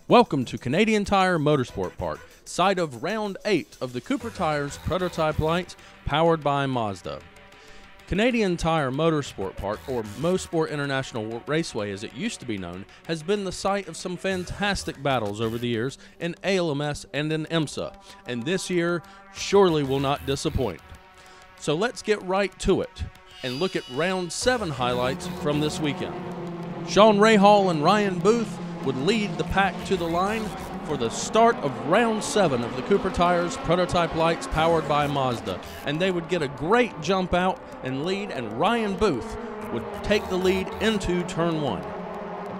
Welcome to Canadian Tire Motorsport Park, site of Round 8 of the Cooper Tires Prototype Lights, powered by Mazda. Canadian Tire Motorsport Park, or Mosport International Raceway as it used to be known, has been the site of some fantastic battles over the years in ALMS and in IMSA, and this year surely will not disappoint. So let's get right to it and look at Round 7 highlights from this weekend. Sean Rahal and Ryan Booth would lead the pack to the line for the start of Round 7 of the Cooper Tires Prototype Lights powered by Mazda. And they would get a great jump out and lead, and Ryan Booth would take the lead into Turn 1.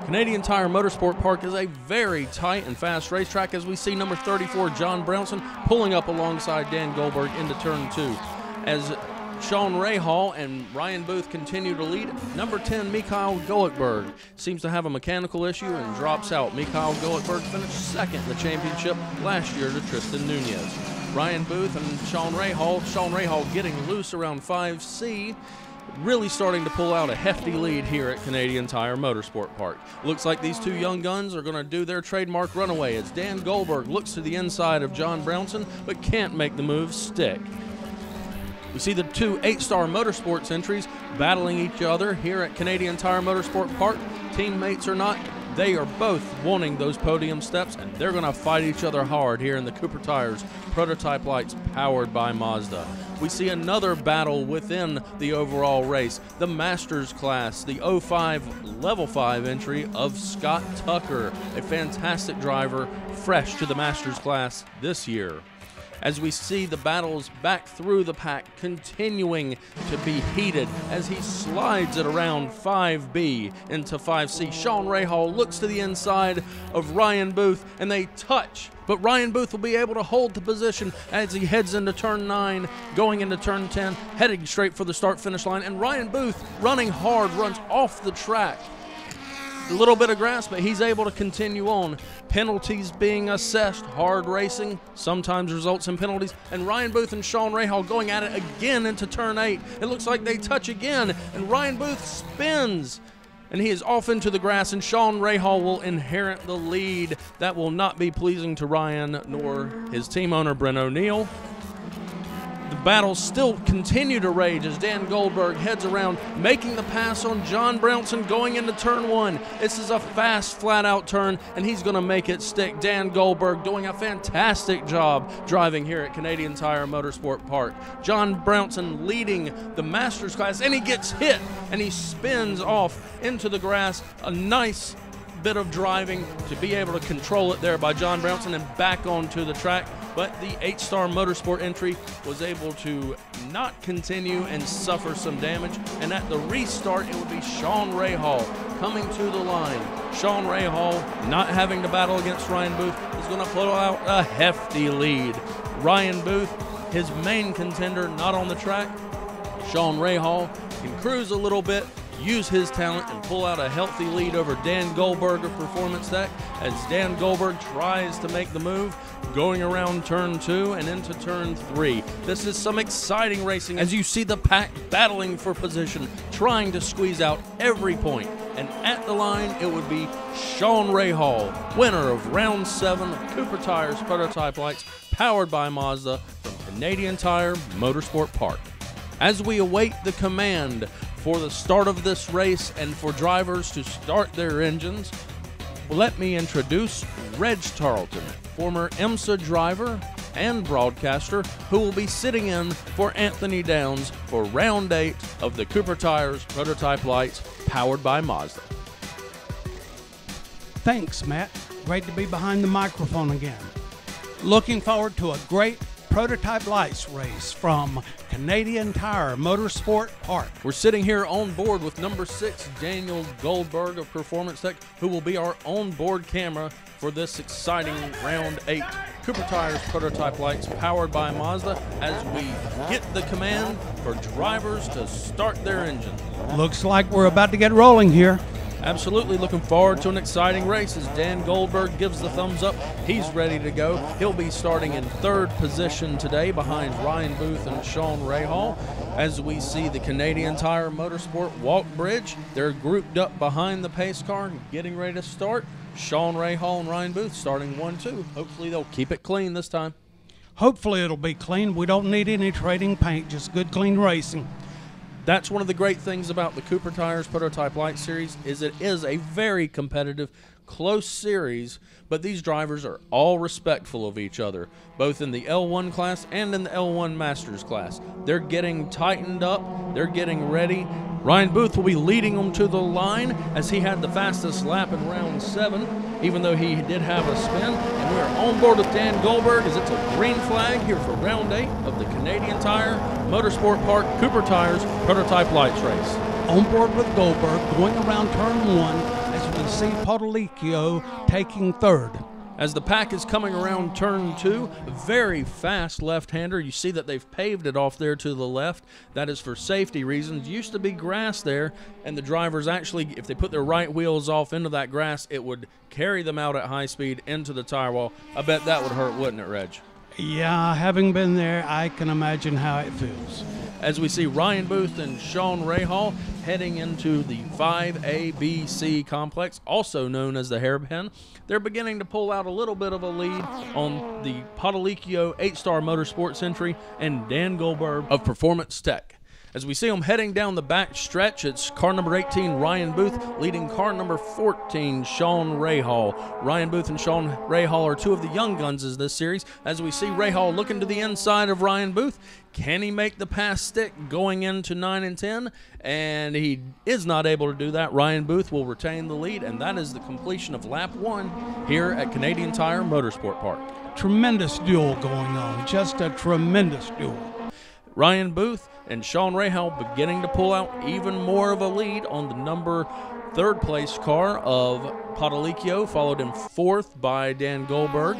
Canadian Tire Motorsport Park is a very tight and fast racetrack as we see number 34 John Brownson pulling up alongside Dan Goldberg into Turn 2. As Sean Rahal and Ryan Booth continue to lead, number 10 Mikhail Goekberg seems to have a mechanical issue and drops out. Mikhail Goekberg finished second in the championship last year to Tristan Nunez. Ryan Booth and Sean Rahal getting loose around 5C, really starting to pull out a hefty lead here at Canadian Tire Motorsport Park. Looks like these two young guns are going to do their trademark runaway as Dan Goldberg looks to the inside of John Brownson but can't make the move stick. We see the two 8-star motorsports entries battling each other here at Canadian Tire Motorsport Park. Teammates or not, they are both wanting those podium steps, and they're going to fight each other hard here in the Cooper Tires Prototype Lights powered by Mazda. We see another battle within the overall race, the Masters class, the 05 Level 5 entry of Scott Tucker, a fantastic driver, fresh to the Masters class this year. As we see the battles back through the pack continuing to be heated as he slides it around 5B into 5C. Sean Rahal looks to the inside of Ryan Booth and they touch, but Ryan Booth will be able to hold the position as he heads into Turn 9, going into Turn 10, heading straight for the start-finish line, and Ryan Booth running hard, runs off the track. A little bit of grass, but he's able to continue on. Penalties being assessed, hard racing sometimes results in penalties, and Ryan Booth and Sean Rahal going at it again into Turn 8. It looks like they touch again, and Ryan Booth spins, and he is off into the grass, and Sean Rahal will inherit the lead. That will not be pleasing to Ryan nor his team owner, Brent O'Neill. The battles still continue to rage as Dan Goldberg heads around, making the pass on John Brownson going into Turn 1. This is a fast, flat-out turn, and he's going to make it stick. Dan Goldberg doing a fantastic job driving here at Canadian Tire Motorsport Park. John Brownson leading the Masters class, and he gets hit, and he spins off into the grass. A nice bit of driving to be able to control it there by John Brownson and back onto the track. But the 8-star motorsport entry was able to not continue and suffer some damage. And at the restart, it would be Sean Rahal coming to the line. Sean Rahal, not having to battle against Ryan Booth, is going to pull out a hefty lead. Ryan Booth, his main contender, not on the track. Sean Rahal can cruise a little bit, use his talent, and pull out a healthy lead over Dan Goldberg of Performance Tech as Dan Goldberg tries to make the move, going around Turn 2 and into Turn 3. This is some exciting racing as you see the pack battling for position, trying to squeeze out every point. And at the line, it would be Sean Rahal, winner of Round 7 of Cooper Tires Prototype Lights, powered by Mazda from Canadian Tire Motorsport Park. As we await the command for the start of this race and for drivers to start their engines, let me introduce Reg Tarleton, former IMSA driver and broadcaster, who will be sitting in for Anthony Downs for Round 8 of the Cooper Tires Prototype Lights, powered by Mazda. Thanks, Matt. Great to be behind the microphone again. Looking forward to a great Prototype Lights race from Canadian Tire Motorsport Park. We're sitting here on board with number 6 Daniel Goldberg of Performance Tech, who will be our on-board camera for this exciting Round 8 Cooper Tires Prototype Lights powered by Mazda as we get the command for drivers to start their engine. Looks like we're about to get rolling here. Absolutely looking forward to an exciting race as Dan Goldberg gives the thumbs up. He's ready to go. He'll be starting in third position today behind Ryan Booth and Sean Rahal. As we see the Canadian Tire Motorsport Walk Bridge, they're grouped up behind the pace car getting ready to start. Sean Rahal and Ryan Booth starting 1-2. Hopefully they'll keep it clean this time. Hopefully it'll be clean. We don't need any trading paint, just good, clean racing. That's one of the great things about the Cooper Tires Prototype Light Series is it is a very competitive, close series, but these drivers are all respectful of each other, both in the L1 class and in the L1 Masters class. They're getting tightened up. They're getting ready. Ryan Booth will be leading them to the line as he had the fastest lap in round 7, even though he did have a spin. And we are on board with Dan Goldberg as it's a green flag here for round 8 of the Canadian Tire Motorsport Park Cooper Tires Prototype Lights race. On board with Goldberg, going around turn 1 as we see Podolicchio taking third. As the pack is coming around turn 2, very fast left-hander. You see that they've paved it off there to the left. That is for safety reasons. Used to be grass there, and the drivers actually, if they put their right wheels off into that grass, it would carry them out at high speed into the tire wall. I bet that would hurt, wouldn't it, Reg? Yeah, having been there, I can imagine how it feels. As we see Ryan Booth and Sean Rahal heading into the 5ABC complex, also known as the Hairpin. They're beginning to pull out a little bit of a lead on the Podolicchio 8-Star Motorsports entry and Dan Goldberg of Performance Tech. As we see them heading down the back stretch, it's car number 18, Ryan Booth, leading car number 14, Sean Rahal. Ryan Booth and Sean Rahal are two of the young guns of this series. As we see Rahal looking to the inside of Ryan Booth, can he make the pass stick going into 9 and 10? And he is not able to do that. Ryan Booth will retain the lead, and that is the completion of lap 1 here at Canadian Tire Motorsport Park. Tremendous duel going on, just a tremendous duel. Ryan Booth and Sean Rahal beginning to pull out even more of a lead on the number 3rd place car of Podolicchio, followed in 4th by Dan Goldberg.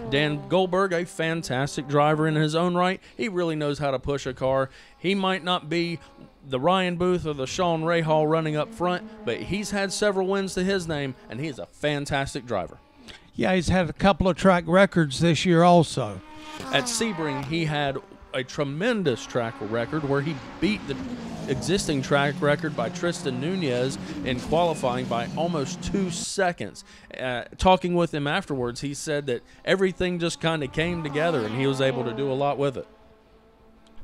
Dan Goldberg, a fantastic driver in his own right. He really knows how to push a car. He might not be the Ryan Booth or the Sean Rahal running up front, but he's had several wins to his name, and he is a fantastic driver. Yeah, he's had a couple of track records this year also. At Sebring, he had a tremendous track record where he beat the existing track record by Tristan Nunez in qualifying by almost 2 seconds. Talking with him afterwards, he said that everything just kind of came together and he was able to do a lot with it.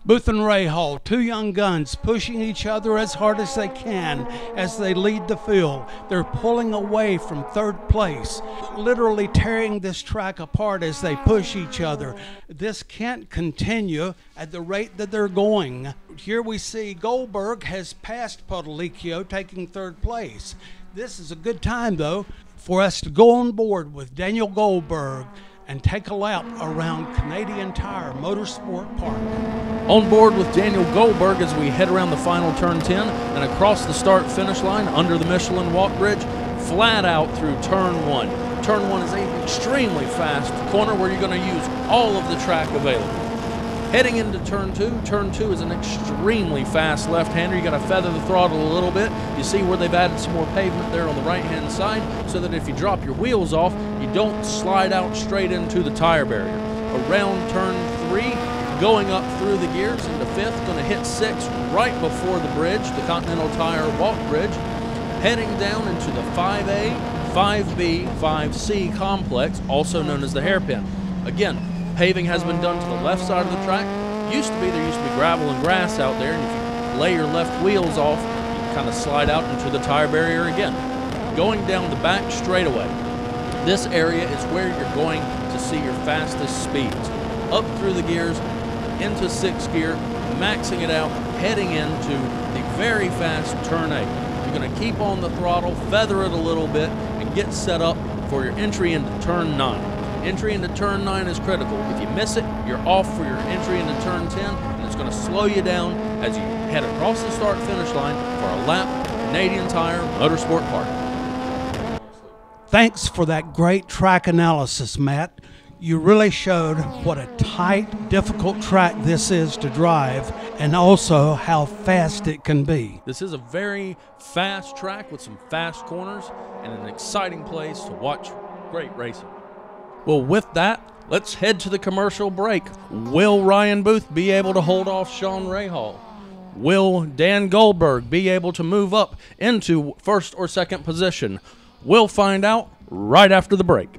Booth and Rahal, two young guns, pushing each other as hard as they can as they lead the field. They're pulling away from 3rd place, literally tearing this track apart as they push each other. This can't continue at the rate that they're going. Here we see Goldberg has passed Podolicchio, taking 3rd place. This is a good time, though, for us to go on board with Daniel Goldberg and take a lap around Canadian Tire Motorsport Park. On board with Daniel Goldberg as we head around the final turn 10 and across the start-finish line under the Michelin Walk Bridge, flat out through turn 1. Turn 1 is an extremely fast corner where you're going to use all of the track available. Heading into turn 2 is an extremely fast left-hander. You got to feather the throttle a little bit. You see where they've added some more pavement there on the right-hand side so that if you drop your wheels off, you don't slide out straight into the tire barrier. Around turn 3, going up through the gears into 5th, going to hit 6 right before the bridge, the Continental Tire Walk Bridge. Heading down into the 5A, 5B, 5C complex, also known as the Hairpin. Again, paving has been done to the left side of the track. There used to be gravel and grass out there, and if you lay your left wheels off, you kind of slide out into the tire barrier again. Going down the back straightaway, this area is where you're going to see your fastest speeds. Up through the gears, into 6th gear, maxing it out, heading into the very fast turn 8. You're going to keep on the throttle, feather it a little bit, and get set up for your entry into turn 9. Entry into turn 9 is critical. If you miss it, you're off for your entry into turn 10, and it's going to slow you down as you head across the start-finish line for a lap at Canadian Tire Motorsport Park. Thanks for that great track analysis, Matt. You really showed what a tight, difficult track this is to drive and also how fast it can be. This is a very fast track with some fast corners and an exciting place to watch great racing. Well, with that, let's head to the commercial break. Will Ryan Booth be able to hold off Sean Rahal? Will Dan Goldberg be able to move up into first or second position? We'll find out right after the break.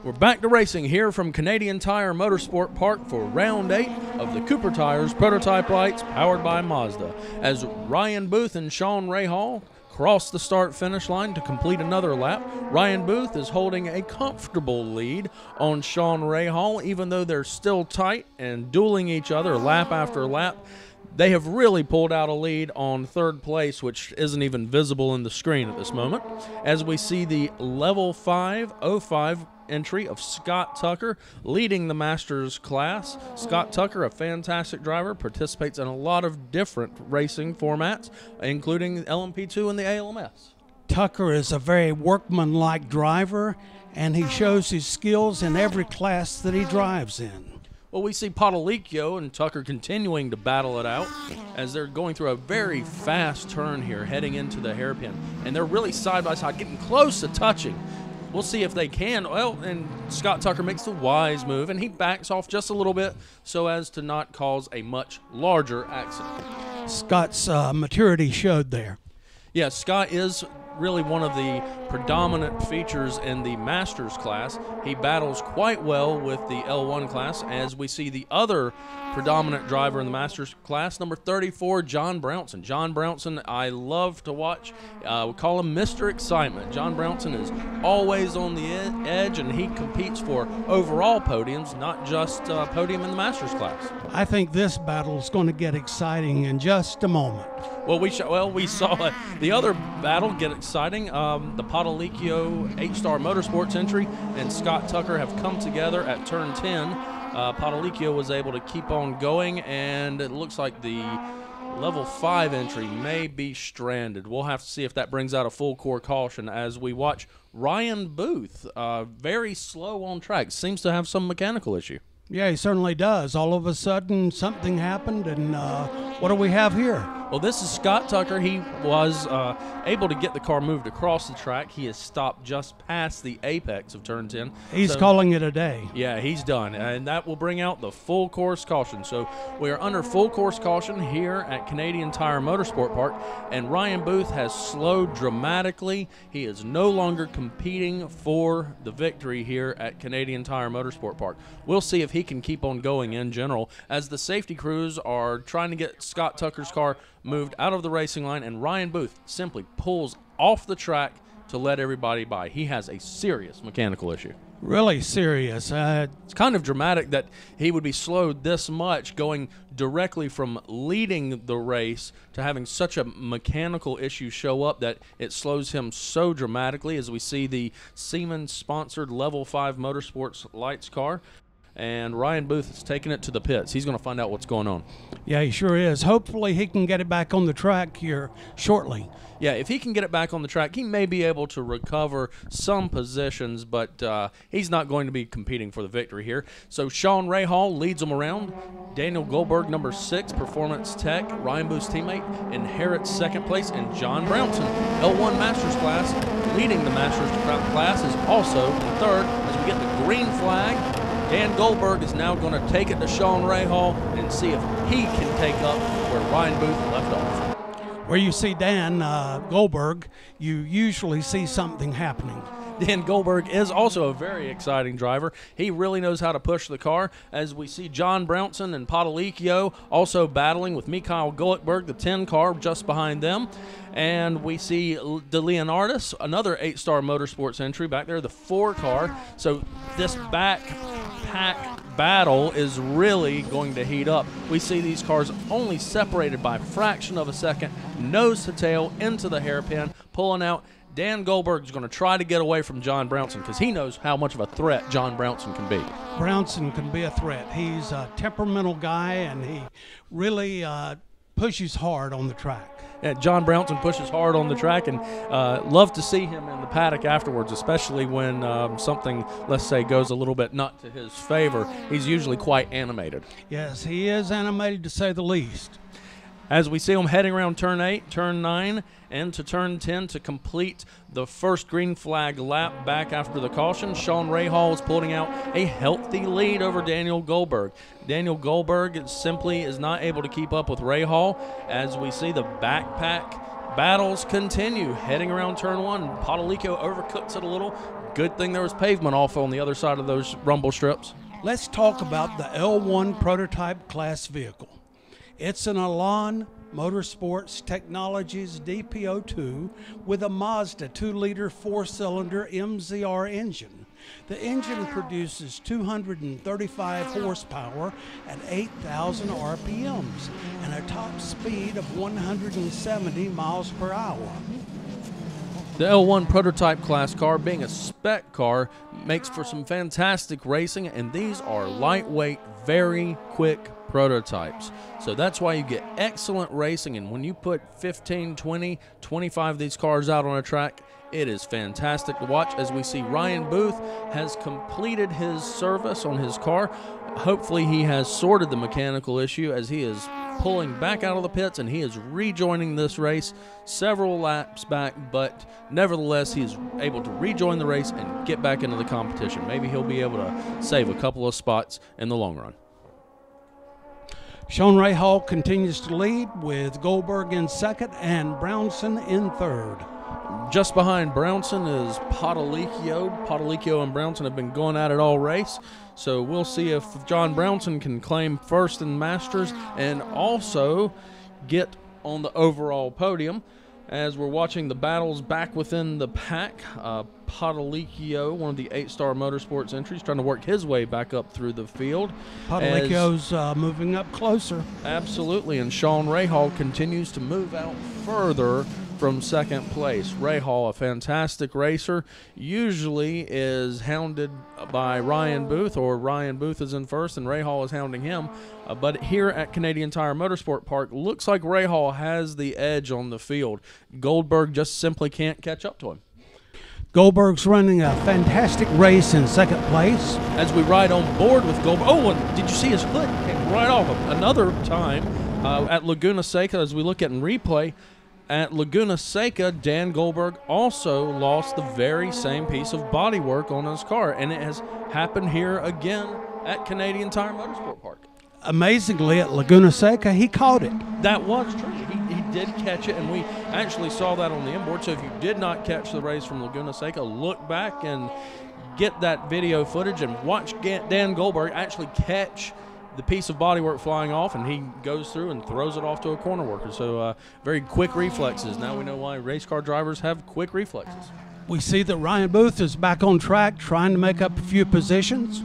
We're back to racing here from Canadian Tire Motorsport Park for round 8 of the Cooper Tires Prototype Lights powered by Mazda. As Ryan Booth and Sean Rahal cross the start-finish line to complete another lap, Ryan Booth is holding a comfortable lead on Sean Rahal, even though they're still tight and dueling each other lap after lap. They have really pulled out a lead on third place, which isn't even visible in the screen at this moment, as we see the level 505 entry of Scott Tucker leading the Masters class. Scott Tucker, a fantastic driver, participates in a lot of different racing formats, including LMP2 and the ALMS. Tucker is a very workmanlike driver, and he shows his skills in every class that he drives in. Well, we see Potolicchio and Tucker continuing to battle it out as they're going through a very fast turn here, heading into the hairpin. And they're really side by side, getting close to touching. We'll see if they can. Well, and Scott Tucker makes the wise move, and he backs off just a little bit so as to not cause a much larger accident. Scott's maturity showed there. Yeah, Scott is really one of the predominant features in the Masters class. He battles quite well with the L1 class, as we see the other predominant driver in the Masters class, number 34, John Brownson. John Brownson, I love to watch. We call him Mr. Excitement. John Brownson is always on the edge, and he competes for overall podiums, not just podium in the Masters class. I think this battle is going to get exciting in just a moment. Well, we saw the other battle get exciting. The Potolicchio 8-Star Motorsports entry and Scott Tucker have come together at turn 10. Potolicchio was able to keep on going, and it looks like the level 5 entry may be stranded. We'll have to see if that brings out a full core caution as we watch Ryan Booth, very slow on track. Seems to have some mechanical issue. Yeah, he certainly does. All of a sudden, something happened, and what do we have here? Well, this is Scott Tucker. He was able to get the car moved across the track. He has stopped just past the apex of turn 10. He's calling it a day. Yeah, he's done, and that will bring out the full course caution. So we are under full course caution here at Canadian Tire Motorsport Park, and Ryan Booth has slowed dramatically. He is no longer competing for the victory here at Canadian Tire Motorsport Park. We'll see if he can keep on going in general, as the safety crews are trying to get Scott Tucker's car moved out of the racing line, and Ryan Booth simply pulls off the track to let everybody by. He has a serious mechanical issue. Really serious. It's kind of dramatic that he would be slowed this much, going directly from leading the race to having such a mechanical issue show up that it slows him so dramatically, as we see the Siemens-sponsored Level 5 Motorsports Lights car. And Ryan Booth is taking it to the pits. He's going to find out what's going on. Yeah, he sure is. Hopefully he can get it back on the track here shortly. Yeah, if he can get it back on the track, he may be able to recover some positions, but he's not going to be competing for the victory here. So Sean Rahal leads him around. Daniel Goldberg, number 6, Performance Tech, Ryan Booth's teammate, inherits second place, and John Brownson, L1 Masters class, leading the Masters class, is also in third as we get the green flag. Dan Goldberg is now going to take it to Sean Rahal and see if he can take up where Ryan Booth left off. Where you see Dan Goldberg, you usually see something happening. Dan Goldberg is also a very exciting driver. He really knows how to push the car, as we see John Brownson and Potolicchio also battling with Mikhail Goldberg, the 10 car, just behind them. And we see De Leonardis, another 8-Star Motorsports entry back there, the 4 car. So this back pack battle is really going to heat up. We see these cars only separated by a fraction of a second, nose to tail into the hairpin, pulling out. Dan Goldberg is going to try to get away from John Brownson because he knows how much of a threat John Brownson can be. Brownson can be a threat. He's a temperamental guy, and he really pushes hard on the track. Yeah, John Brownson pushes hard on the track, and love to see him in the paddock afterwards, especially when something, let's say, goes a little bit not to his favor. He's usually quite animated. Yes, he is animated to say the least. As we see him heading around turn 8, turn 9, and to turn 10 to complete the first green flag lap back after the caution, Sean Rahal is pulling out a healthy lead over Daniel Goldberg. Daniel Goldberg simply is not able to keep up with Rahal. As we see the backpack battles continue, heading around turn 1. Potolicchio overcooks it a little. Good thing there was pavement off on the other side of those rumble strips. Let's talk about the L1 prototype class vehicle. It's an Elan Motorsports Technologies DPO2 with a Mazda 2-liter 4-cylinder MZR engine. The engine produces 235 horsepower at 8,000 RPMs and a top speed of 170 miles per hour. The L1 prototype class car, being a spec car, makes for some fantastic racing, and these are lightweight, very quick prototypes. So that's why you get excellent racing, and when you put 15, 20, 25 of these cars out on a track, it is fantastic to watch. As we see, Ryan Booth has completed his service on his car. Hopefully he has sorted the mechanical issue as he is pulling back out of the pits, and he is rejoining this race several laps back, but nevertheless he is able to rejoin the race and get back into the competition. Maybe he'll be able to save a couple of spots in the long run. Sean Rahal continues to lead with Goldberg in second and Brownson in third. Just behind Brownson is Potolicchio. Potolicchio and Brownson have been going at it all race, so we'll see if John Brownson can claim first in Masters and also get on the overall podium. As we're watching the battles back within the pack, Potolicchio, one of the 8-star Motorsports entries, trying to work his way back up through the field. Potolicchio's moving up closer. Absolutely, and Sean Rahal continues to move out further from second place. Rahal, a fantastic racer, usually is hounded by Ryan Booth, or Ryan Booth is in first and Rahal is hounding him. But here at Canadian Tire Motorsport Park, looks like Rahal has the edge on the field. Goldberg just simply can't catch up to him. Goldberg's running a fantastic race in second place. As we ride on board with Goldberg, oh, and did you see his foot came right off him? Another time at Laguna Seca, as we look at in replay, at Laguna Seca, Dan Goldberg also lost the very same piece of bodywork on his car, and it has happened here again at Canadian Tire Motorsport Park. Amazingly, at Laguna Seca, he caught it. That was true. He did catch it, and we actually saw that on the inboard. So if you did not catch the race from Laguna Seca, look back and get that video footage and watch Dan Goldberg actually catch the piece of bodywork flying off, and he goes through and throws it off to a corner worker. So very quick reflexes. Now we know why race car drivers have quick reflexes. We see that Ryan Booth is back on track trying to make up a few positions.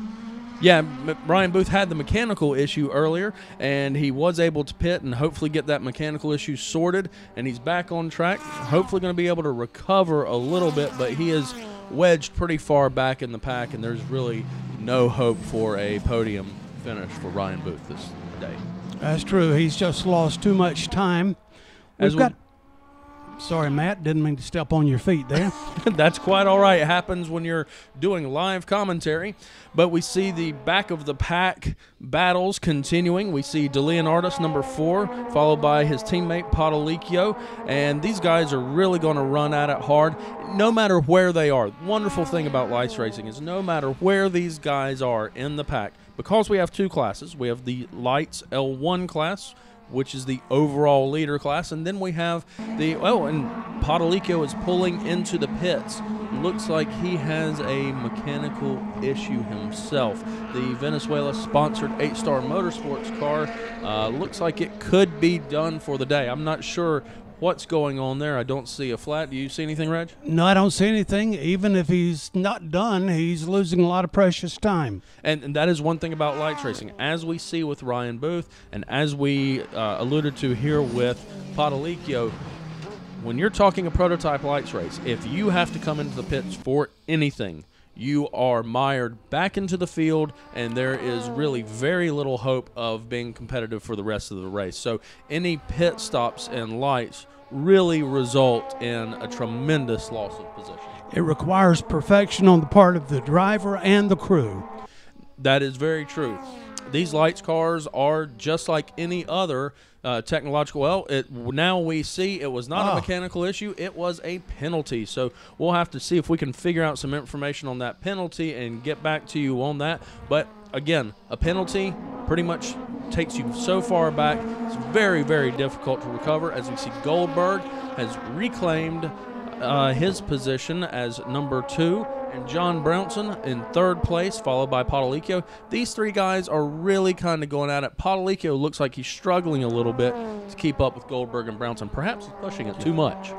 Yeah, Ryan Booth had the mechanical issue earlier, and he was able to pit and hopefully get that mechanical issue sorted, and he's back on track. Hopefully going to be able to recover a little bit, but he is wedged pretty far back in the pack, and there's really no hope for a podium finish for Ryan Booth this day. That's true. He's just lost too much time. Sorry, Matt, didn't mean to step on your feet there. That's quite all right. It happens when you're doing live commentary. But we see the back of the pack battles continuing. We see DeLeonardis, number 4, followed by his teammate Potolicchio. And these guys are really going to run at it hard, no matter where they are. The wonderful thing about lights racing is no matter where these guys are in the pack, because we have 2 classes. We have the lights L1 class, which is the overall leader class, and then we have the, and Potolicchio is pulling into the pits. Looks like he has a mechanical issue himself. The Venezuela-sponsored 8-star Motorsports car looks like it could be done for the day. I'm not sure what's going on there. I don't see a flat. Do you see anything, Reg? No, I don't see anything. Even if he's not done, he's losing a lot of precious time. And that is one thing about lights racing. As we see with Ryan Booth, and as we alluded to here with Potolicchio, when you're talking a prototype lights race, if you have to come into the pits for anything, you are mired back into the field, and there is really very little hope of being competitive for the rest of the race. So any pit stops and lights really result in a tremendous loss of position. It requires perfection on the part of the driver and the crew. That is very true. These lights cars are just like any other technological. Well, now we see it was not a mechanical issue. It was a penalty. So we'll have to see if we can figure out some information on that penalty and get back to you on that. But again, a penalty pretty much takes you so far back. It's very, very difficult to recover. As we see, Goldberg has reclaimed his position as number 2, and John Brownson in 3rd place, followed by Potolicchio. These 3 guys are really kind of going at it. Potolicchio looks like he's struggling a little bit to keep up with Goldberg and Brownson. Perhaps he's pushing it too much.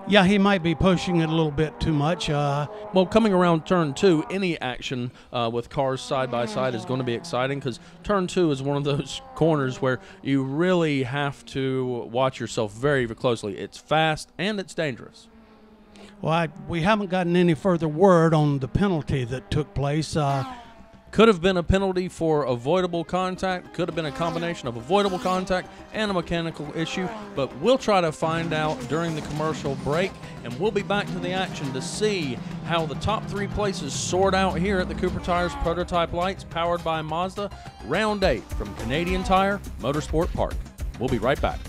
Yeah, he might be pushing it a little bit too much. Well, coming around turn 2, any action with cars side by side is going to be exciting, because turn 2 is one of those corners where you really have to watch yourself very, very closely. It's fast and it's dangerous. Well, we haven't gotten any further word on the penalty that took place. Could have been a penalty for avoidable contact. Could have been a combination of avoidable contact and a mechanical issue. But we'll try to find out during the commercial break, and we'll be back to the action to see how the top 3 places sort out here at the Cooper Tires Prototype Lights, powered by Mazda, Round 8 from Canadian Tire Motorsport Park. We'll be right back.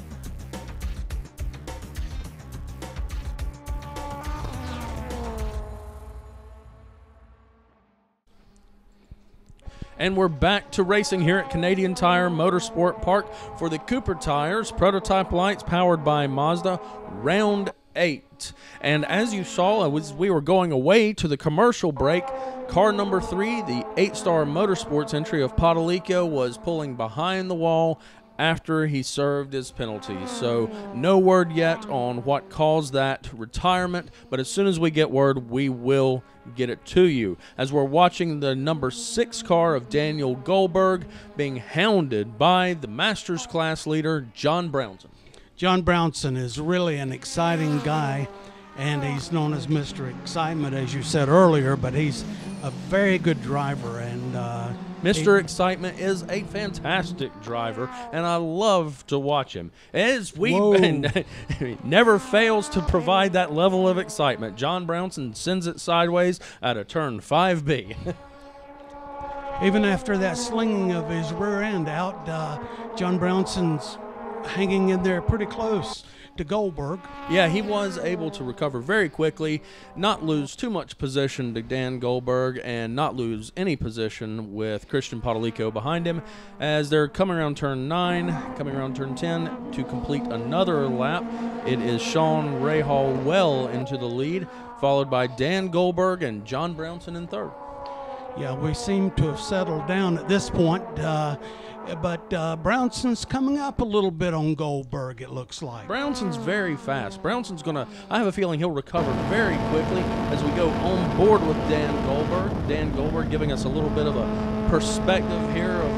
And we're back to racing here at Canadian Tire Motorsport Park for the Cooper Tires Prototype Lights, powered by Mazda, Round 8. And as you saw, as we were going away to the commercial break, car number 3, the 8-star Motorsports entry of Potolicchio, was pulling behind the wall after he served his penalty. So no word yet on what caused that retirement, but as soon as we get word, we will get it to you. As we're watching the number 6 car of Daniel Goldberg being hounded by the Masters class leader, John Brownson. John Brownson is really an exciting guy, and he's known as Mr. Excitement, as you said earlier, but he's a very good driver, and Mr. Excitement is a fantastic driver, and I love to watch him. As he never fails to provide that level of excitement. John Brownson sends it sideways out of turn 5B. Even after that slinging of his rear end out, John Brownson's hanging in there pretty close to Goldberg. Yeah, he was able to recover very quickly, not lose too much position to Dan Goldberg, and not lose any position with Christian Potolicchio behind him, as they're coming around turn 9, coming around turn 10 to complete another lap. It is Sean Rahal well into the lead, followed by Dan Goldberg and John Brownson in 3rd. Yeah, we seem to have settled down at this point, but Brownson's coming up a little bit on Goldberg, it looks like. Brownson's very fast. Brownson's going to, I have a feeling he'll recover very quickly as we go on board with Dan Goldberg. Dan Goldberg giving us a little bit of a perspective here of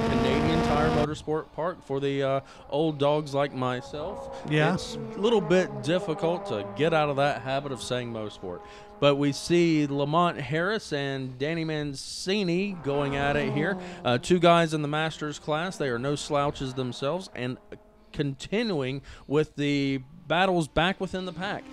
Canadian Tire Motorsport Park for the old dogs like myself. Yeah. It's a little bit difficult to get out of that habit of saying Mosport. But we see Lamont Harris and Danny Mancini going at it here. 2 guys in the Masters class. They are no slouches themselves, and continuing with the battles back within the pack.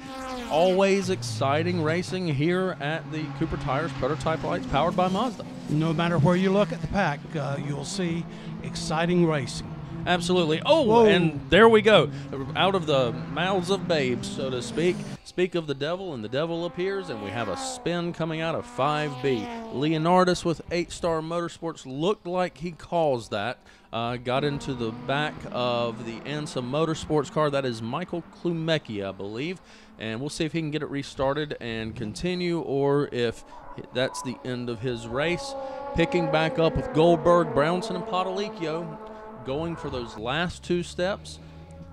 Always exciting racing here at the Cooper Tires Prototype Lights, powered by Mazda. No matter where you look at the pack, you'll see exciting racing. Absolutely. Oh, whoa. And there we go. Out of the mouths of babes, so to speak. Speak of the devil, and the devil appears, and we have a spin coming out of 5B. Leonardis with 8-Star Motorsports looked like he caused that. Got into the back of the ANSA Motorsports car. That is Michael Klumecki, I believe. And we'll see if he can get it restarted and continue, or if that's the end of his race. Picking back up with Goldberg, Brownson, and Potolicchio, going for those last 2 steps.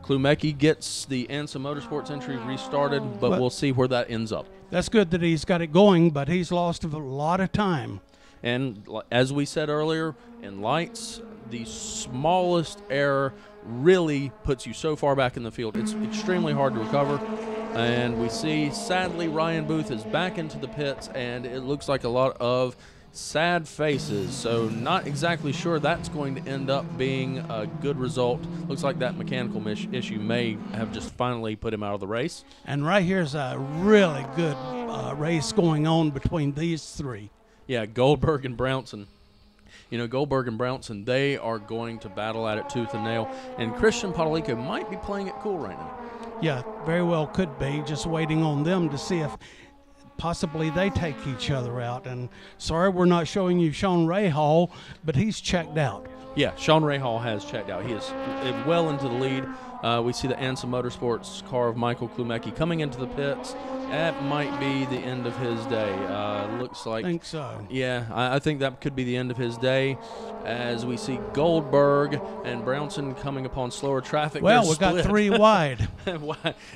Klumecki gets the Ansa Motorsports entry restarted, but we'll see where that ends up. That's good that he's got it going, but he's lost a lot of time. And as we said earlier, in lights, the smallest error really puts you so far back in the field. It's extremely hard to recover. And we see, sadly, Ryan Booth is back into the pits, and it looks like a lot of sad faces. So not exactly sure that's going to end up being a good result. Looks like that mechanical issue may have just finally put him out of the race. And right here's a really good race going on between these three. Yeah, Goldberg and Brownson. You know, Goldberg and Brownson, they are going to battle at it tooth and nail. And Christian Padalico might be playing it cool right now. Yeah, very well could be. Just waiting on them to see if possibly they take each other out. And sorry we're not showing you Sean Rahal, but he's checked out. Yeah, Sean Rahal has checked out. He is well into the lead. We see the Ansa Motorsports car of Michael Klumecki coming into the pits. That might be the end of his day. Looks like. I think so. Yeah, I think that could be the end of his day, as we see Goldberg and Brownson coming upon slower traffic. Well, we've got 3 wide.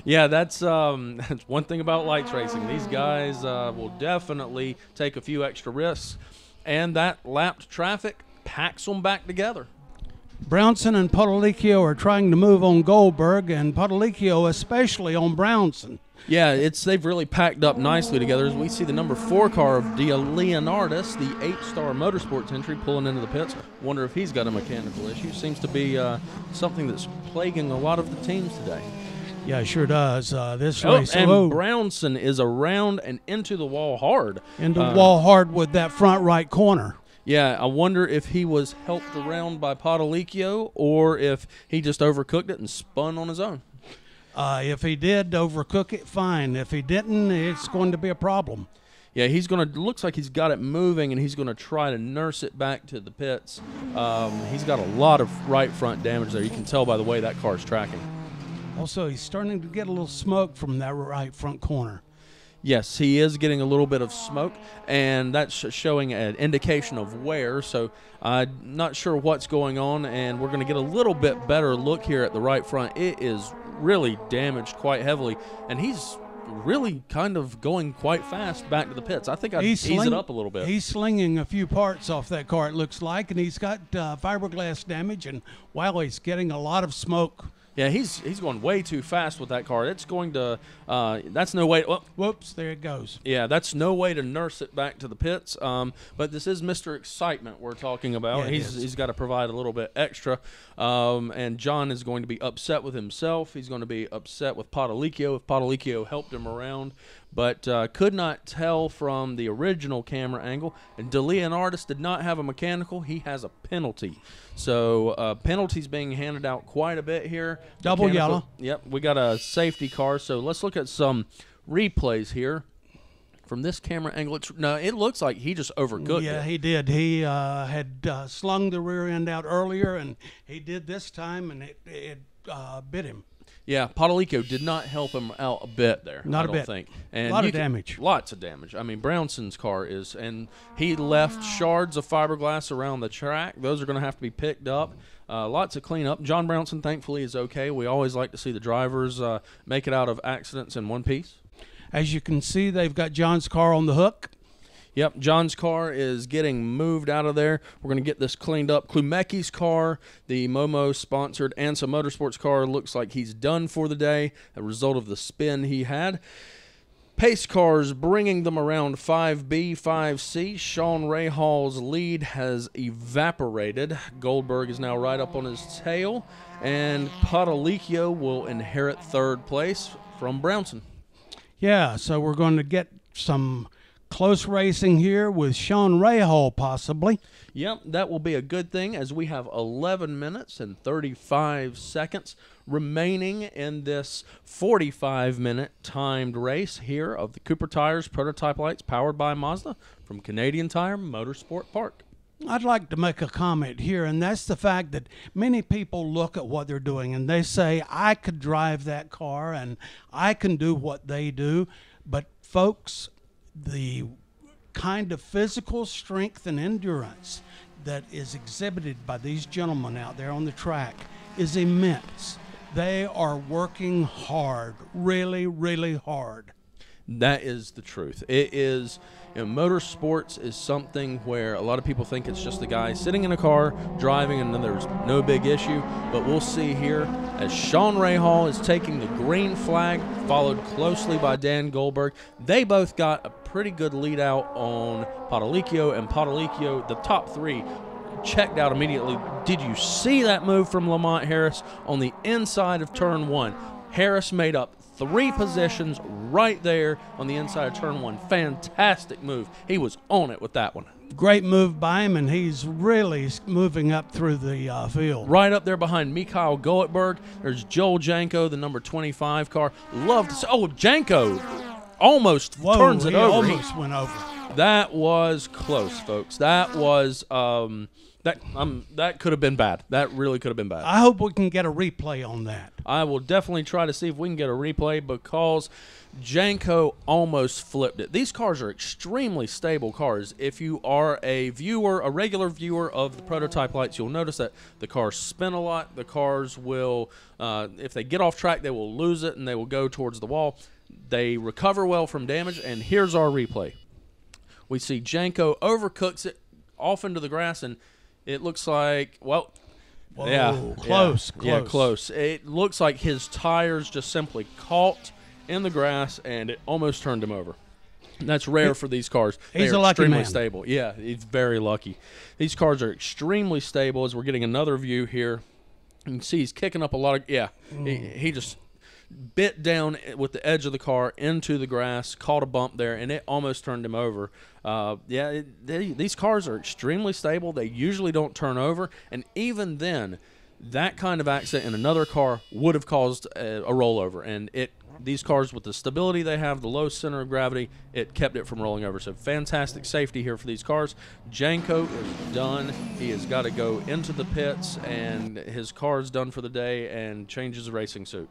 Yeah, that's one thing about lights racing. These guys will definitely take a few extra risks, and that lapped traffic packs them back together. Brownson and Padalico are trying to move on Goldberg, and Padalico especially on Brownson. Yeah, they've really packed up nicely together. As we see the number 4 car of De Leonardis, the 8-star Motorsports entry, pulling into the pits. Wonder if he's got a mechanical issue. Seems to be something that's plaguing a lot of the teams today. Yeah, it sure does. This race. And Brownson is around and into the wall hard. Into the wall hard with that front right corner. Yeah, I wonder if he was helped around by Padalico or if he just overcooked it and spun on his own. If he did overcook it, fine. If he didn't, it's going to be a problem. Yeah, looks like he's got it moving, and he's going to try to nurse it back to the pits. He's got a lot of right front damage there. You can tell by the way that car's tracking. Also, he's starting to get a little smoke from that right front corner. Yes, he is getting a little bit of smoke, and that's showing an indication of wear. So I'm not sure what's going on, and we're going to get a little bit better look here at the right front. It is really damaged quite heavily, and he's really kind of going quite fast back to the pits. I think I'd ease it up a little bit. He's slinging a few parts off that car, it looks like, and he's got fiberglass damage, and wow, he's getting a lot of smoke. Yeah, he's going way too fast with that car. It's going to that's no way. Whoops, there it goes. Yeah, that's no way to nurse it back to the pits. But this is Mr. Excitement we're talking about. Yeah, he's got to provide a little bit extra. And John is going to be upset with himself. He's going to be upset with Padalico if Padalico helped him around. But could not tell from the original camera angle. And De Leonardis did not have a mechanical. He has a penalty. So penalties being handed out quite a bit here. Double yellow. Yep, we got a safety car. So let's look at some replays here. From this camera angle, it looks like he just overcooked it. Yeah, he did. He had slung the rear end out earlier, and he did this time, and it bit him. Yeah, Padalico did not help him out a bit there. Not I a don't bit. think. And a lot of damage. Lots of damage. I mean, Brownson's car is, and he left shards of fiberglass around the track. Those are going to have to be picked up. Lots of cleanup. John Brownson, thankfully, is okay. We always like to see the drivers make it out of accidents in one piece. As you can see, they've got John's car on the hook. Yep, John's car is getting moved out of there. We're going to get this cleaned up. Klumecki's car, the Momo-sponsored Ansa Motorsports car, looks like he's done for the day, a result of the spin he had. Pace cars bringing them around 5B, 5C. Sean Rahal's lead has evaporated. Goldberg is now right up on his tail, and Padalico will inherit third place from Brownson. Yeah, so we're going to get some close racing here with Sean Rahal possibly. Yep, that will be a good thing as we have 11 minutes and 35 seconds remaining in this 45-minute timed race here of the Cooper Tires Prototype Lights powered by Mazda from Canadian Tire Motorsport Park. I'd like to make a comment here, and that's the fact that many people look at what they're doing and they say, I could drive that car and I can do what they do. But folks, the kind of physical strength and endurance that is exhibited by these gentlemen out there on the track is immense. They are working hard, really, really hard. That is the truth. It is, motorsports is something where a lot of people think it's just the guy sitting in a car driving and then there's no big issue. But we'll see here as Sean Rahal is taking the green flag, followed closely by Dan Goldberg. They both got a pretty good lead out on Padalicchio, and Padalicchio, the top three, checked out immediately. Did you see that move from Lamont Harris on the inside of turn one? Harris made up 3 positions right there on the inside of turn one. Fantastic move. He was on it with that one. Great move by him, and he's really moving up through the field. Right up there behind Mikhail Goldberg. There's Joel Janko, the number 25 car. Love to see. Oh, Janko almost turns it over. Almost went over. That was close, folks. That was that could have been bad. That really could have been bad. I hope we can get a replay on that. I will definitely try to see if we can get a replay because Janko almost flipped it. These cars are extremely stable cars. If you are a regular viewer of the prototype lights, you'll notice that the cars spin a lot. The cars will, if they get off track, they will lose it and they will go towards the wall. They recover well from damage, and here's our replay. We see Janko overcooks it off into the grass, and it looks like, well, Whoa, close. It looks like his tires just simply caught in the grass, and it almost turned him over. And that's rare for these cars. He's a lucky man. Extremely stable. Yeah, he's very lucky. These cars are extremely stable. As we're getting another view here, you can see he's kicking up a lot of, he just bit down with the edge of the car into the grass, caught a bump there, and it almost turned him over. These cars are extremely stable. They usually don't turn over, and even then, that kind of accident in another car would have caused a rollover, and these cars, with the stability they have, the low center of gravity, it kept it from rolling over. So fantastic safety here for these cars. Janko is done. He has got to go into the pits, and his car is done for the day and change his racing suit.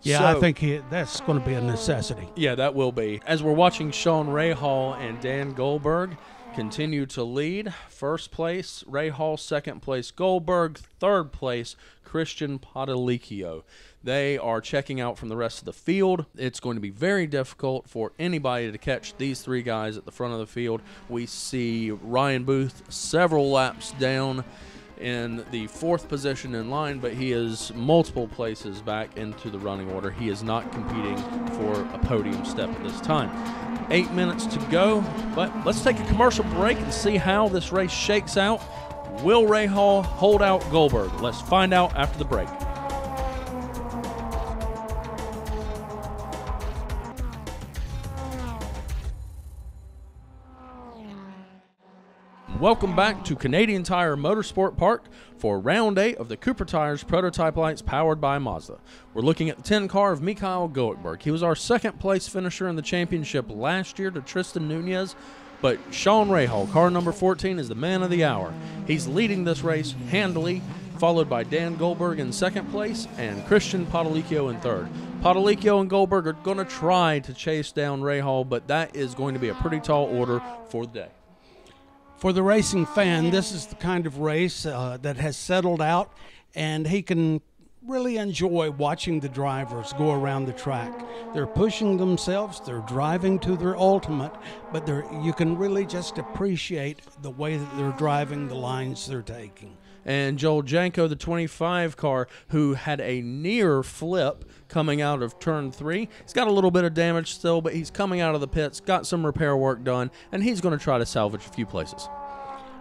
Yeah, so, I think that's going to be a necessity. Yeah, that will be. As we're watching Sean Rahal and Dan Goldberg continue to lead, first place Rahal, second place Goldberg, third place Christian Padalicchio. They are checking out from the rest of the field. It's going to be very difficult for anybody to catch these 3 guys at the front of the field. We see Ryan Booth several laps down in the 4th position in line, but he is multiple places back into the running order. He is not competing for a podium step at this time. 8 minutes to go, but let's take a commercial break and see how this race shakes out. Will Rahal hold out Goldberg? Let's find out after the break. Welcome back to Canadian Tire Motorsport Park for Round 8 of the Cooper Tires Prototype Lights powered by Mazda. We're looking at the 10 car of Mikhail Goldberg. He was our 2nd place finisher in the championship last year to Tristan Nunez, but Sean Rahal, car number 14, is the man of the hour. He's leading this race handily, followed by Dan Goldberg in 2nd place and Christian Padalicchio in 3rd. Padalicchio and Goldberg are going to try to chase down Rahal, but that is going to be a pretty tall order for the day. For the racing fan, this is the kind of race that has settled out, and he can really enjoy watching the drivers go around the track. They're pushing themselves, they're driving to their ultimate, but you can really just appreciate the way that they're driving, the lines they're taking. And Joel Janko, the 25 car, who had a near flip coming out of turn 3. He's got a little bit of damage still, but he's coming out of the pits, got some repair work done, and he's going to try to salvage a few places.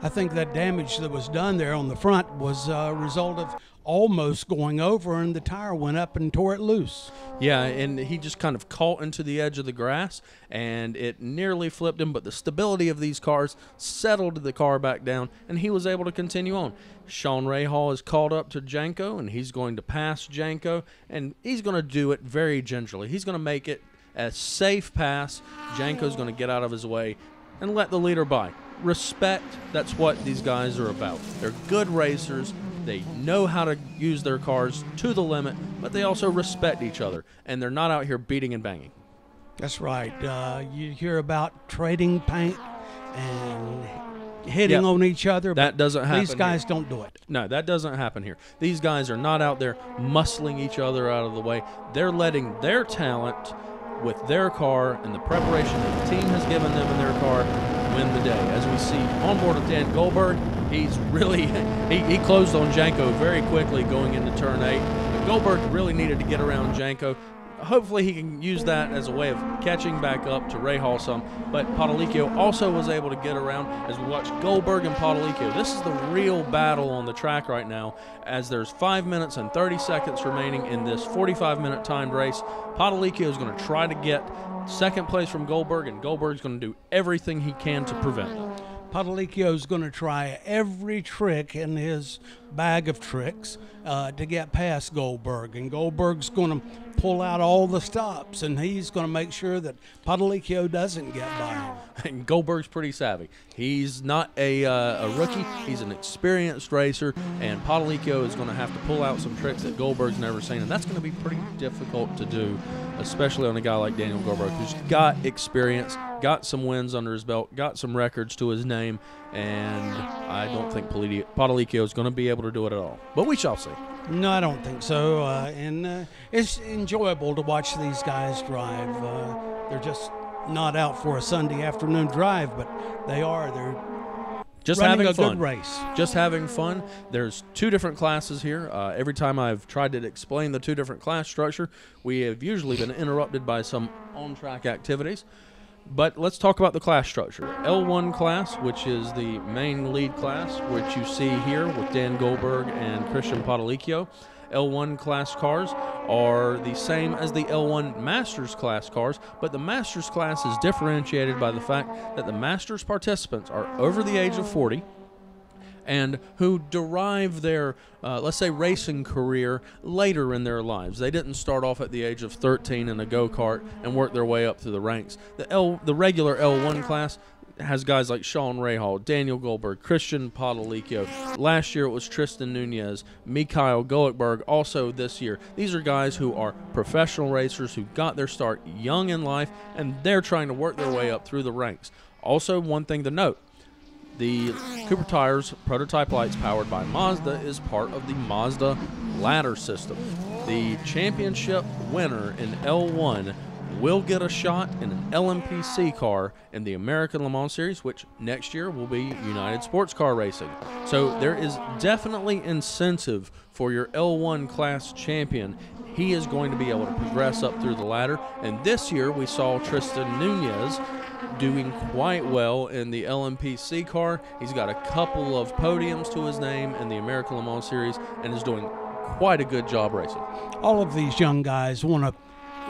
I think that damage that was done there on the front was a result of almost going over, and the tire went up and tore it loose. Yeah, and he just kind of caught into the edge of the grass, and it nearly flipped him, but the stability of these cars settled the car back down, and he was able to continue on. Sean Rahal is caught up to Janko, and he's going to pass Janko, and he's going to do it very gingerly. He's going to make it a safe pass. Janko's going to get out of his way and let the leader by. Respect, that's what these guys are about. They're good racers. They know how to use their cars to the limit, but they also respect each other, and they're not out here beating and banging. That's right. You hear about trading paint, and hitting on each other. That doesn't happen. These guys don't do it. No, that doesn't happen here. These guys are not out there muscling each other out of the way. They're letting their talent with their car and the preparation that the team has given them in their car win the day. As we see on board with Dan Goldberg, he's really he closed on Janko very quickly going into turn 8. But Goldberg really needed to get around Janko. Hopefully he can use that as a way of catching back up to Rahal some. But Padalicchio also was able to get around as we watch Goldberg and Padalicchio. This is the real battle on the track right now, as there's 5 minutes and 30 seconds remaining in this 45-minute timed race. Padalicchio is going to try to get second place from Goldberg, and Goldberg's going to do everything he can to prevent it. Padalicchio's going to try every trick in his bag of tricks to get past Goldberg, and Goldberg's going to pull out all the stops, and he's going to make sure that Padalicchio doesn't get by him. And Goldberg's pretty savvy. He's not a rookie. He's an experienced racer, and Padalicchio is going to have to pull out some tricks that Goldberg's never seen, and that's going to be pretty difficult to do, especially on a guy like Daniel Goldberg, who's got experience, got some wins under his belt, got some records to his name, and I don't think Padalicchio is going to be able to do it at all. But we shall see. No, I don't think so. And it's enjoyable to watch these guys drive. They're just not out for a Sunday afternoon drive, but they are. They're just running having a fun. good race. Just having fun. There's two different classes here. Every time I've tried to explain the two different class structure, we have usually been interrupted by some on-track activities. But let's talk about the class structure. L1 class, which is the main lead class, which you see here with Dan Goldberg and Christian Padalicchio. L1 class cars are the same as the L1 Masters class cars, but the Masters class is differentiated by the fact that the Masters participants are over the age of 40 and who derive their, let's say, racing career later in their lives. They didn't start off at the age of 13 in a go-kart and work their way up through the ranks. The regular L1 class has guys like Sean Rahal, Daniel Goldberg, Christian Padalicchio. Last year it was Tristan Nunez, Mikhail Goldberg. Also this year, these are guys who are professional racers who got their start young in life, and they're trying to work their way up through the ranks. Also, one thing to note, the Cooper Tires prototype lights powered by Mazda is part of the Mazda ladder system. The championship winner in L1 will get a shot in an LMPC car in the American Le Mans Series, which next year will be United Sports Car Racing. So there is definitely incentive for your L1 class champion. He is going to be able to progress up through the ladder. And this year we saw Tristan Nunez doing quite well in the LMPC car. He's got a couple of podiums to his name in the American Le Mans Series and is doing quite a good job racing. All of these young guys want to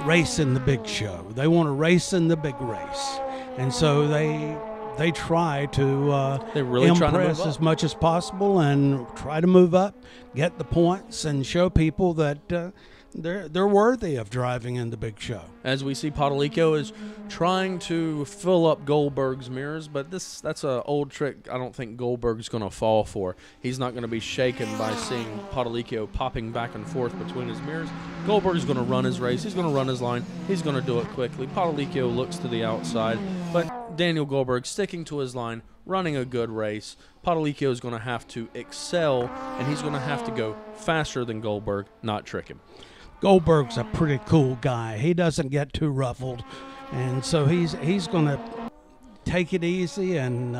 race in the big show. They want to race in the big race. And so they try to impress as much as possible and try to move up, get the points, and show people that they're worthy of driving in the big show. As we see, Padalicchio is trying to fill up Goldberg's mirrors, but that's an old trick I don't think Goldberg's going to fall for. He's not going to be shaken by seeing Padalicchio popping back and forth between his mirrors. Goldberg's going to run his race. He's going to run his line. He's going to do it quickly. Padalicchio looks to the outside, but Daniel Goldberg sticking to his line, running a good race. Padalicchio is going to have to excel, and he's going to have to go faster than Goldberg, not trick him. Goldberg's a pretty cool guy. He doesn't get too ruffled, and so he's going to take it easy and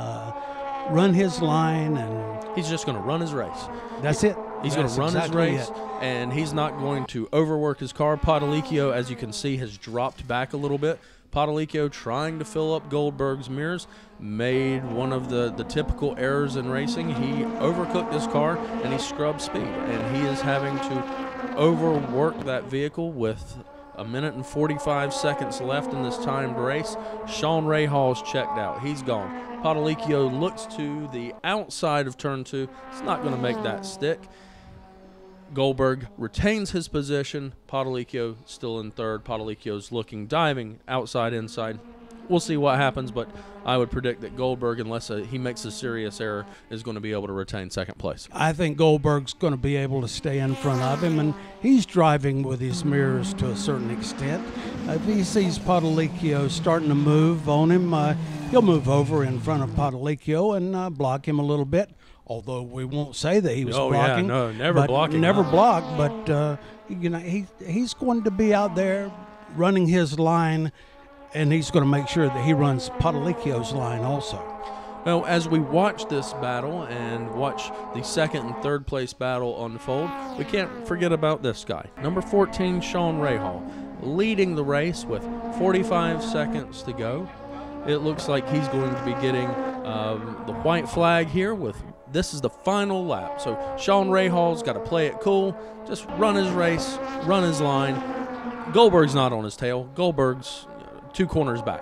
run his line, and he's just going to run his race. That's it. He's going to run his race, and he's not going to overwork his car. Padalicchio, as you can see, has dropped back a little bit. Padalicchio, trying to fill up Goldberg's mirrors, made one of the typical errors in racing. He overcooked his car, and he scrubbed speed, and he is having to overwork that vehicle with a minute and 45 seconds left in this timed race. Sean Rahal's checked out. He's gone. Padalicchio looks to the outside of turn 2. It's not going to make that stick. Goldberg retains his position. Padalicchio still in third. Padalicchio's looking, diving outside, inside. We'll see what happens, but I would predict that Goldberg, unless he makes a serious error, is going to be able to retain second place. I think Goldberg's going to be able to stay in front of him, and he's driving with his mirrors to a certain extent. If he sees Potolicchio starting to move on him, he'll move over in front of Potolicchio and block him a little bit. Although we won't say that he was blocking. Yeah, no, never blocking. Never blocked, but you know, he's going to be out there running his line, and he's going to make sure that he runs Potolicchio's line also. Well, as we watch this battle and watch the second and third place battle unfold, we can't forget about this guy. Number 14, Sean Rahal, leading the race with 45 seconds to go. It looks like he's going to be getting the white flag here. This is the final lap. So Sean Rahal's got to play it cool, just run his race, run his line. Goldberg's not on his tail. Goldberg's 2 corners back.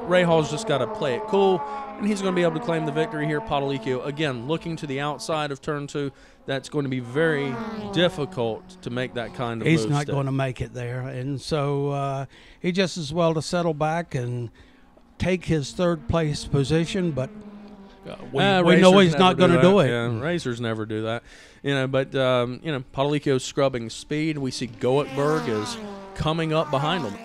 Rahal's just got to play it cool, and he's going to be able to claim the victory here. Potolicchio, again, looking to the outside of turn 2. That's going to be very difficult to make that kind of move. He's not going to make it there, and so he just as well to settle back and take his third place position, but we know he's not going to do it. Yeah, racers never do that, you know. But you know, Potolicchio's scrubbing speed. We see Goetberg is coming up behind him.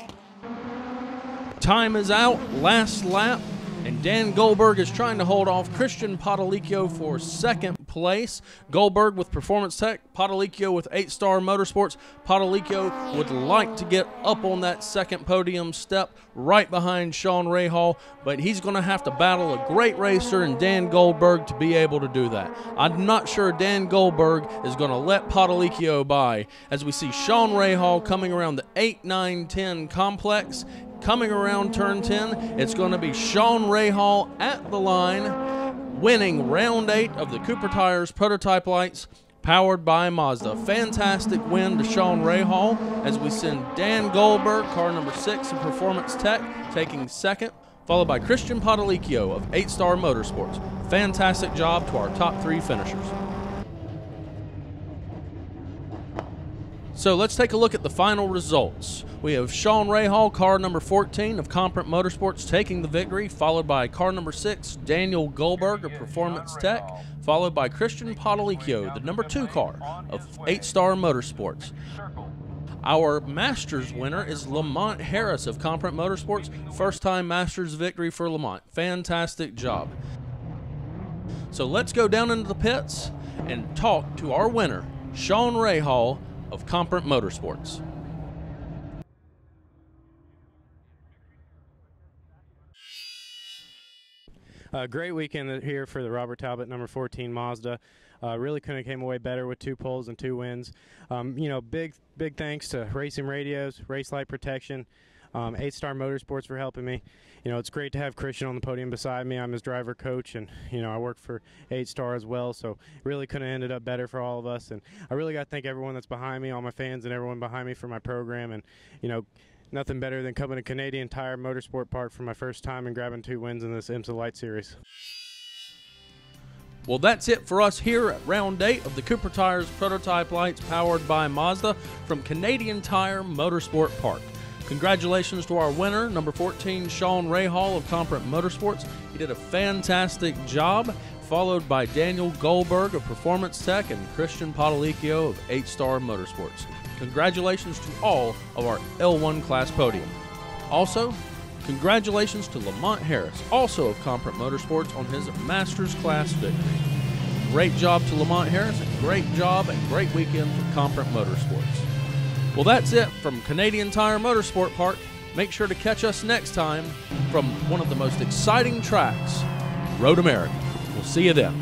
Time is out, last lap, and Dan Goldberg is trying to hold off Christian Potolicchio for second place. Goldberg with Performance Tech, Potolicchio with 8-Star Motorsports. Potolicchio would like to get up on that second podium step right behind Sean Rahal, but he's going to have to battle a great racer in Dan Goldberg to be able to do that. I'm not sure Dan Goldberg is going to let Potolicchio by, as we see Sean Rahal coming around the 8, 9, 10 complex. Coming around turn 10, it's going to be Sean Rahal at the line, winning round 8 of the Cooper Tires Prototype Lights, powered by Mazda. Fantastic win to Sean Rahal, as we send Dan Goldberg, car number 6 in Performance Tech, taking second, followed by Christian Potolicchio of 8-Star Motorsports. Fantastic job to our top 3 finishers. So let's take a look at the final results. We have Sean Rahal, car number 14 of Comprint Motorsports, taking the victory, followed by car number 6, Daniel Goldberg of Performance Tech, followed by Christian Potolicchio, the number 2 car of 8-Star Motorsports. Our Masters winner is Lamont Harris of Comprint Motorsports. First-time Masters victory for Lamont. Fantastic job. So let's go down into the pits and talk to our winner, Sean Rahal of Comprint Motorsports. Great weekend here for the Robert Talbot number 14 Mazda. Really couldn't have came away better with 2 poles and 2 wins. You know, big thanks to Racing Radios, Race Light Protection, 8-Star Motorsports for helping me. You know, it's great to have Christian on the podium beside me. I'm his driver coach, and, you know, I work for 8-Star as well, so really couldn't have ended up better for all of us. And I really got to thank everyone that's behind me, all my fans and everyone behind me for my program. And, you know, nothing better than coming to Canadian Tire Motorsport Park for my first time and grabbing 2 wins in this IMSA Light Series. Well, that's it for us here at round 8 of the Cooper Tires Prototype Lights, powered by Mazda, from Canadian Tire Motorsport Park. Congratulations to our winner, number 14, Sean Rahal of Comprint Motorsports. He did a fantastic job, followed by Daniel Goldberg of Performance Tech and Christian Potolicchio of 8-Star Motorsports. Congratulations to all of our L1 class podium. Also, congratulations to Lamont Harris, also of Comprint Motorsports, on his Masters class victory. Great job to Lamont Harris, and great job and great weekend for Comprint Motorsports. Well, that's it from Canadian Tire Motorsport Park. Make sure to catch us next time from one of the most exciting tracks, Road America. We'll see you then.